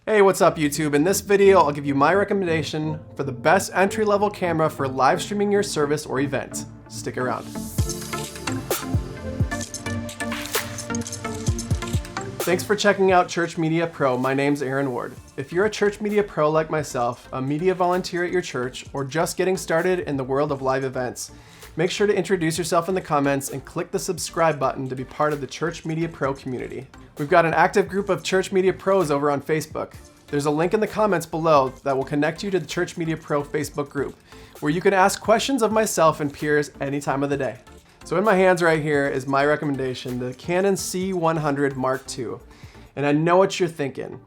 Hey, what's up YouTube? In this video, I'll give you my recommendation for the best entry-level camera for live streaming your service or event. Stick around. Thanks for checking out Church Media Pro. My name's Aaron Ward. If you're a Church Media Pro like myself, a media volunteer at your church, or just getting started in the world of live events, make sure to introduce yourself in the comments and click the subscribe button to be part of the Church Media Pro community. We've got an active group of Church Media Pros over on Facebook. There's a link in the comments below that will connect you to the Church Media Pro Facebook group, where you can ask questions of myself and peers any time of the day. So in my hands right here is my recommendation, the Canon C100 MKII. And I know what you're thinking.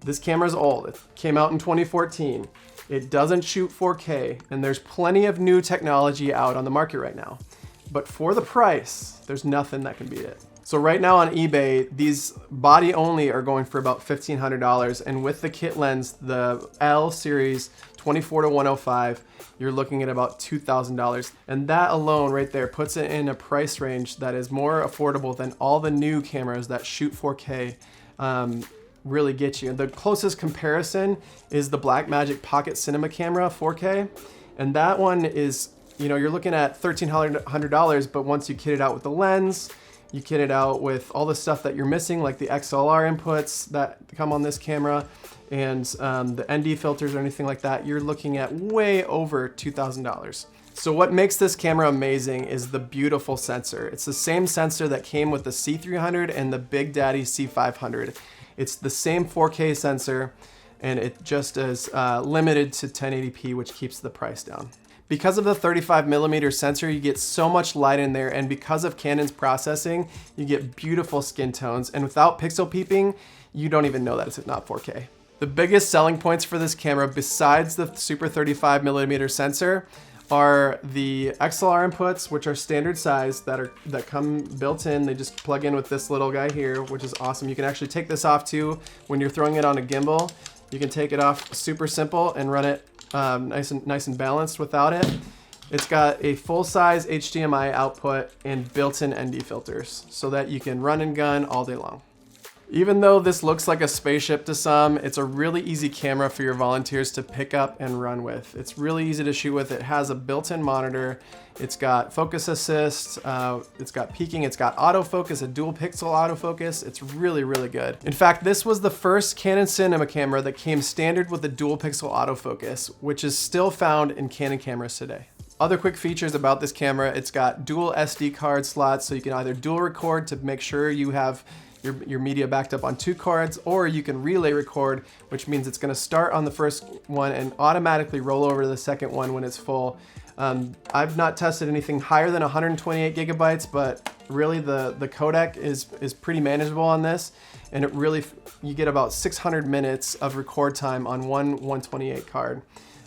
This camera's old. It came out in 2014. It doesn't shoot 4K, and there's plenty of new technology out on the market right now. But for the price, there's nothing that can beat it. So right now on eBay, these body only are going for about $1,500, and with the kit lens, the L series 24-105, you're looking at about $2,000. And that alone right there puts it in a price range that is more affordable than all the new cameras that shoot 4K really get you. The closest comparison is the Blackmagic Pocket Cinema Camera 4K, and that one is, you're looking at $1,300, but once you kit it out with the lens, you kit it out with all the stuff that you're missing, like the XLR inputs that come on this camera and the ND filters or anything like that, you're looking at way over $2,000. So what makes this camera amazing is the beautiful sensor. It's the same sensor that came with the C300 and the Big Daddy C500. It's the same 4K sensor, and it just is limited to 1080p, which keeps the price down. Because of the 35mm sensor, you get so much light in there, and because of Canon's processing, you get beautiful skin tones, and without pixel peeping, you don't even know that it's not 4K. The biggest selling points for this camera, besides the super 35mm sensor, are the XLR inputs, which are standard size that come built in. They just plug in with this little guy here, which is awesome. You can actually take this off too when you're throwing it on a gimbal. You can take it off super simple and run it nice and balanced without it. It's got a full-size HDMI output and built-in ND filters so that you can run and gun all day long. Even though this looks like a spaceship to some, it's a really easy camera for your volunteers to pick up and run with. It's really easy to shoot with. It has a built-in monitor. It's got focus assist. It's got peaking. It's got autofocus, a dual pixel autofocus. It's really, really good. In fact, this was the first Canon cinema camera that came standard with a dual pixel autofocus, which is still found in Canon cameras today. Other quick features about this camera, it's got dual SD card slots, so you can either dual record to make sure you have your media backed up on 2 cards, or you can relay record, which means it's going to start on the first one and automatically roll over to the second one when it's full. I've not tested anything higher than 128 gigabytes, but really the codec is pretty manageable on this, and you get about 600 minutes of record time on one 128 card.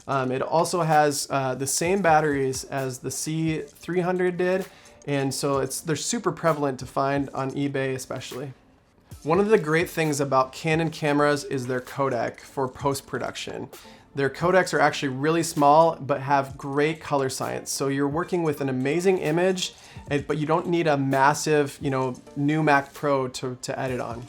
It also has the same batteries as the C300 did, and so they're super prevalent to find on eBay especially. One of the great things about Canon cameras is their codec for post-production. Their codecs are actually really small, but have great color science. So you're working with an amazing image, but you don't need a massive, new Mac Pro to edit on.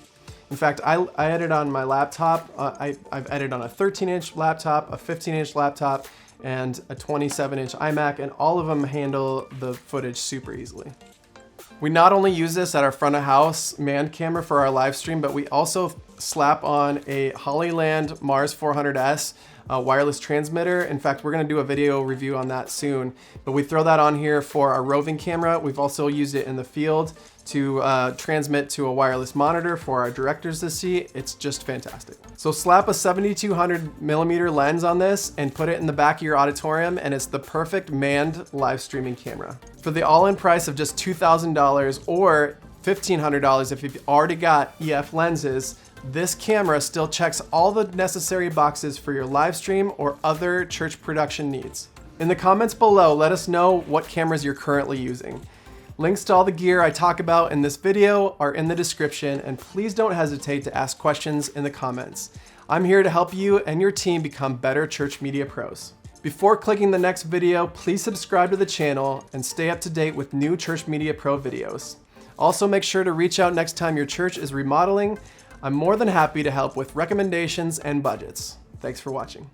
In fact, I edit on my laptop. I've edited on a 13-inch laptop, a 15-inch laptop, and a 27-inch iMac, and all of them handle the footage super easily. We not only use this at our front of house manned camera for our live stream, but we also slap on a Hollyland Mars 400S wireless transmitter. In fact, we're gonna do a video review on that soon, but we throw that on here for our roving camera. We've also used it in the field to transmit to a wireless monitor for our directors to see. It's just fantastic. So slap a 7200mm lens on this and put it in the back of your auditorium, and it's the perfect manned live streaming camera. For the all-in price of just $2,000 or $1,500 if you've already got EF lenses, this camera still checks all the necessary boxes for your live stream or other church production needs. In the comments below, let us know what cameras you're currently using. Links to all the gear I talk about in this video are in the description, and please don't hesitate to ask questions in the comments. I'm here to help you and your team become better church media pros. Before clicking the next video, please subscribe to the channel and stay up to date with new Church Media Pro videos. Also, make sure to reach out next time your church is remodeling. I'm more than happy to help with recommendations and budgets. Thanks for watching.